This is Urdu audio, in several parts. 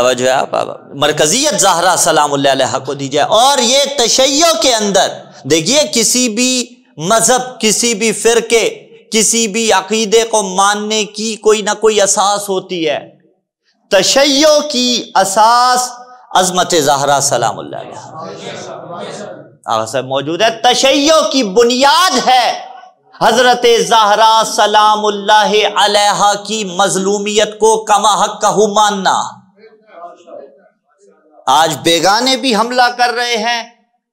توجہ ہے آپ مرکزیت زہرا سلام اللہ علیہا کو دی جائے. اور یہ تشیع کے اندر دیکھیے کسی بھی مذہب، کسی بھی فرقے، کسی بھی عقیدے کو ماننے کی کوئی نہ کوئی اساس ہوتی ہے. تشیع کی اساس عظمت زہرا سلام اللہ علیہا آقا صاحب موجود ہے. تشیع کی بنیاد ہے حضرت زہرا سلام اللہ علیہا کی مظلومیت کو کما حقہ ماننا. آج بیگانے بھی حملہ کر رہے ہیں،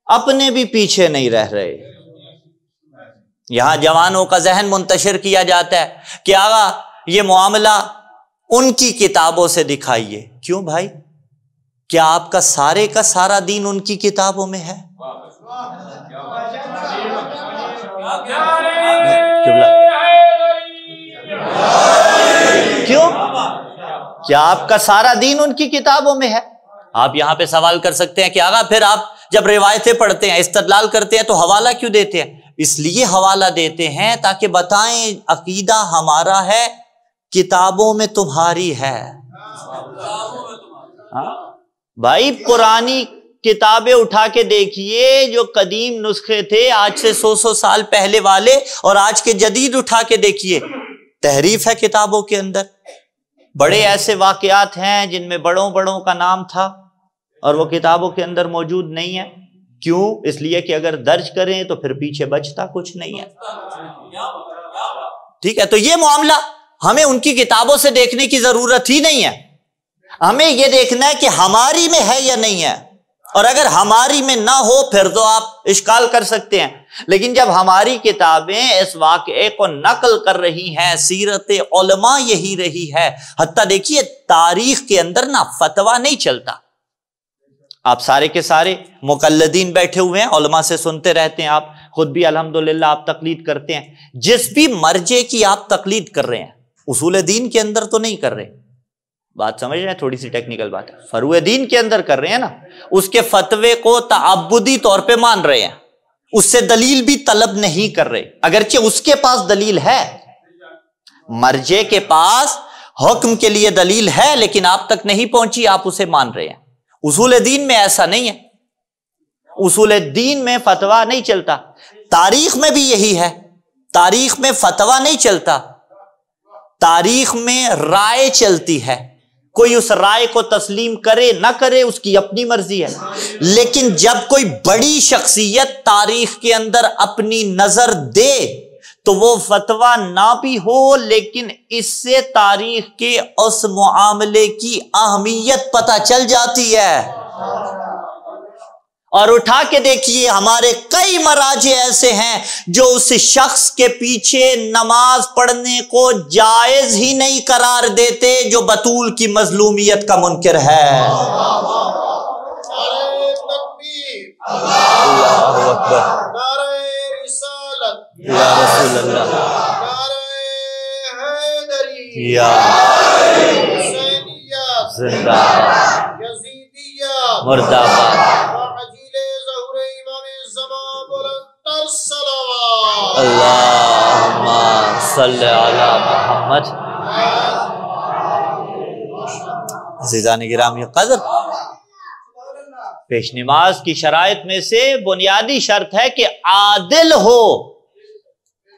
اپنے بھی پیچھے نہیں رہ رہے. یہاں جوانوں کا ذہن منتشر کیا جاتا ہے کہ آقا یہ معاملہ ان کی کتابوں سے دکھائیے. کیوں بھائی؟ کیا آپ کا سارے کا سارا دین ان کی کتابوں میں ہے؟ کیوں؟ کیا آپ کا سارا دین ان کی کتابوں میں ہے؟ آپ یہاں پہ سوال کر سکتے ہیں کہ آقا پھر آپ جب روایتیں پڑھتے ہیں، استدلال کرتے ہیں، تو حوالہ کیوں دیتے ہیں؟ اس لیے حوالہ دیتے ہیں تاکہ بتائیں عقیدہ ہمارا ہے، کتابوں میں تمہاری ہے. بھائی پرانی کتابیں اٹھا کے دیکھیے، جو قدیم نسخے تھے آج سے 100 سال پہلے والے، اور آج کے جدید اٹھا کے دیکھیے، تحریف ہے کتابوں کے اندر. بڑے ایسے واقعات ہیں جن میں بڑوں کا نام تھا اور وہ کتابوں کے اندر موجود نہیں ہے. کیوں؟ اس لیے کہ اگر درج کریں تو پھر پیچھے بچتا کچھ نہیں ہے. ٹھیک ہے، تو یہ معاملہ ہمیں ان کی کتابوں سے دیکھنے کی ضرورت ہی نہیں ہے. ہمیں یہ دیکھنا ہے کہ ہماری میں ہے یا نہیں ہے، اور اگر ہماری میں نہ ہو پھر تو آپ اشکال کر سکتے ہیں. لیکن جب ہماری کتابیں اس واقعے کو نقل کر رہی ہیں، سیرت علماء یہی رہی ہے. حتیٰ دیکھیے تاریخ کے اندر نا فتویٰ نہیں چلتا. آپ سارے کے سارے مقلدین بیٹھے ہوئے ہیں، علماء سے سنتے رہتے ہیں، آپ خود بھی الحمدللہ آپ تقلید کرتے ہیں. جس بھی مرجع کی آپ تقلید کر رہے ہیں، اصول دین کے اندر تو نہیں کر رہے. بات سمجھ رہے ہیں؟ تھوڑی سی ٹیکنیکل بات ہے. فروع دین کے اندر کر رہے ہیں نا، اس کے فتوے کو تعبدی طور پہ مان رہے ہیں، اس سے دلیل بھی طلب نہیں کر رہے، اگرچہ اس کے پاس دلیل ہے، مرجع کے پاس حکم کے لیے دلیل ہے، لیکن آپ تک نہیں پہنچی، آپ اسے مان رہے ہیں. اصول دین میں ایسا نہیں ہے. اصول دین میں فتویٰ نہیں چلتا. تاریخ میں بھی یہی ہے، تاریخ میں فتویٰ نہیں چلتا، تاریخ میں رائے چلتی ہے. کوئی اس رائے کو تسلیم کرے نہ کرے اس کی اپنی مرضی ہے. لیکن جب کوئی بڑی شخصیت تاریخ کے اندر اپنی نظر دے تو وہ فتویٰ نہ بھی ہو، لیکن اس سے تاریخ کے اس معاملے کی اہمیت پتہ چل جاتی ہے. اور اٹھا کے دیکھیے ہمارے کئی مراجع ایسے ہیں جو اس شخص کے پیچھے نماز پڑھنے کو جائز ہی نہیں قرار دیتے جو بطول کی مظلومیت کا منکر ہے. اللہ اکبر، یا رسول اللہ، یا زندہ مردہ باد. اللہم صلی علی محمد. عزیزان گرامی قدر، پیش نماز کی شرائط میں سے بنیادی شرط ہے کہ عادل ہو.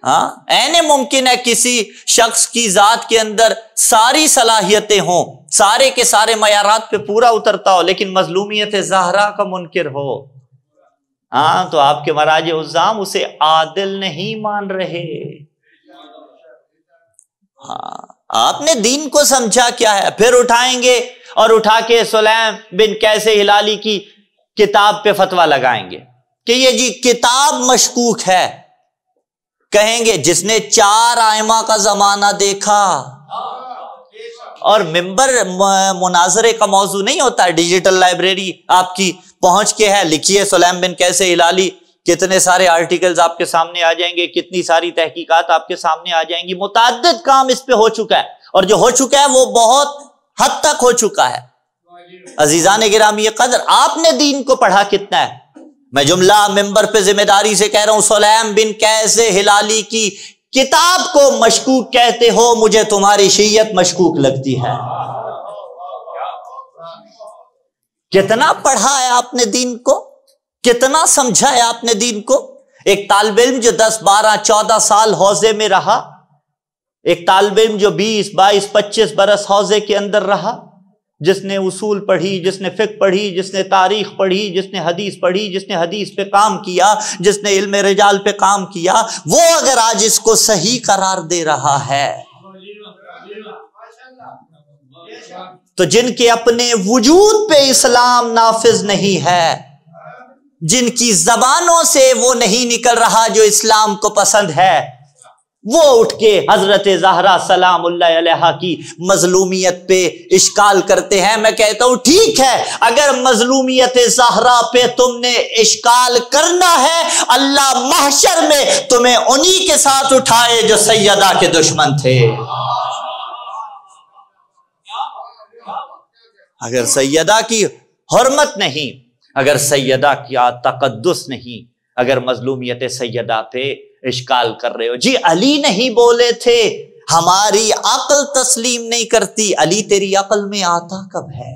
عین ممکن ہے کسی شخص کی ذات کے اندر ساری صلاحیتیں ہوں، سارے کے سارے معیارات پہ پورا اترتا ہو، لیکن مظلومیت زہرا کا منکر ہو. تو آپ کے مراجع عظام اسے عادل نہیں مان رہے. آپ نے دین کو سمجھا کیا ہے؟ پھر اٹھائیں گے اور اٹھا کے سلیم بن قیس ہلالی کی کتاب پہ فتویٰ لگائیں گے کہ یہ جی کتاب مشکوک ہے. کہیں گے جس نے 4 ائمہ کا زمانہ دیکھا. اور ممبر مناظرے کا موضوع نہیں ہوتا. ڈیجیٹل لائبریری آپ کی پہنچ کے ہے، لکھیے سلیم بن قیس ہلالی، کتنے سارے آرٹیکلز آپ کے سامنے آ جائیں گے، کتنی ساری تحقیقات آپ کے سامنے آ جائیں گی. متعدد کام اس پہ ہو چکا ہے، اور جو ہو چکا ہے وہ بہت حد تک ہو چکا ہے. عزیزان گرامی قدر، آپ نے دین کو پڑھا کتنا ہے؟ میں جملہ ممبر پہ ذمہ داری سے کہہ رہا ہوں، سلیم بن قیس ہلالی کی کتاب کو مشکوک کہتے ہو، مجھے تمہاری شیعت مشکوک لگتی ہے. کتنا پڑھا ہے آپ نے دین کو, کتنا سمجھا ہے آپ نے دین کو. ایک طالب علم جو 10 12 14 سال حوضے میں رہا, ایک طالب علم جو 20 22 25 برس حوضے کے اندر رہا, جس نے اصول پڑھی, جس نے فقہ پڑھی, جس نے تاریخ پڑھی, جس نے حدیث پڑھی, جس نے حدیث پہ کام کیا, جس نے علم رجال پہ کام کیا, وہ اگر آج اس کو صحیح قرار دے رہا ہے, تو جن کے اپنے وجود پہ اسلام نافذ نہیں ہے, جن کی زبانوں سے وہ نہیں نکل رہا جو اسلام کو پسند ہے, وہ اٹھ کے حضرت زہرا سلام اللہ علیہا کی مظلومیت پہ اشکال کرتے ہیں. میں کہتا ہوں ٹھیک ہے, اگر مظلومیت زہرا پہ تم نے اشکال کرنا ہے, اللہ محشر میں تمہیں انہی کے ساتھ اٹھائے جو سیدہ کے دشمن تھے. اگر سیدہ کی حرمت نہیں, اگر سیدہ کیا تقدس نہیں, اگر مظلومیت سیدہ پہ اشکال کر رہے ہو, جی علی نہیں بولے تھے, ہماری عقل تسلیم نہیں کرتی. علی تیری عقل میں آتا کب ہے؟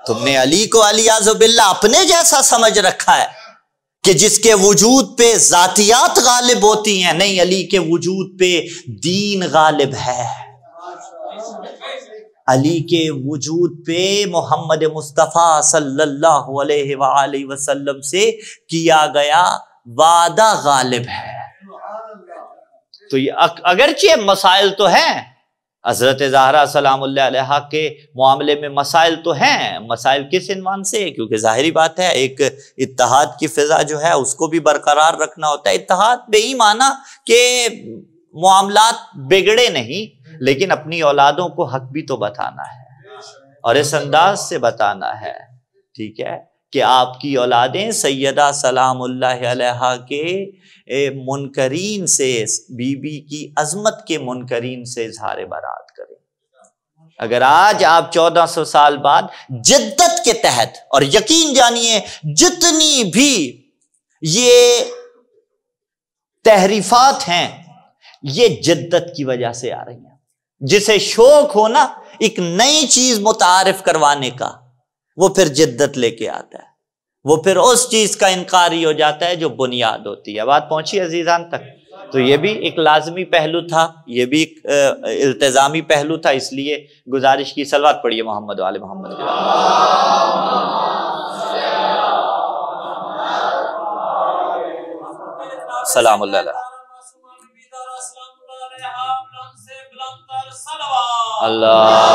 تم نے علی کو علیاذ باللہ اپنے جیسا سمجھ رکھا ہے کہ جس کے وجود پہ ذاتیات غالب ہوتی ہیں. نہیں, علی کے وجود پہ دین غالب ہے. علی کے وجود پہ محمد مصطفیٰ صلی اللہ علیہ وآلہ وسلم سے کیا گیا وعدہ غالب ہے. تو یہ اگرچہ مسائل تو ہیں, حضرت زہرا سلام اللہ علیہا کے معاملے میں مسائل تو ہیں. مسائل کس عنوان سے؟ کیونکہ ظاہری بات ہے ایک اتحاد کی فضا جو ہے اس کو بھی برقرار رکھنا ہوتا ہے. اتحاد بے ہی معنی کہ معاملات بگڑے نہیں, لیکن اپنی اولادوں کو حق بھی تو بتانا ہے, اور اس انداز سے بتانا ہے, ٹھیک ہے, کہ آپ کی اولادیں سیدہ سلام اللہ علیہا کے منکرین سے, بی بی کی عظمت کے منکرین سے اظہار برات کریں. اگر آج آپ 1400 سال بعد جدت کے تحت, اور یقین جانیے جتنی بھی یہ تحریفات ہیں یہ جدت کی وجہ سے آ رہی ہیں. جسے شوق ہو نا ایک نئی چیز متعارف کروانے کا, وہ پھر جدت لے کے آتا ہے, وہ پھر اس چیز کا انکاری ہو جاتا ہے جو بنیاد ہوتی ہے. بات پہنچی عزیزان تک؟ تو یہ بھی ایک لازمی پہلو تھا, یہ بھی ایک التزامی پہلو تھا. اس لیے گزارش کی, صلوات پڑھیے محمد و آل محمد. سلام اللہ علیہ. اللہ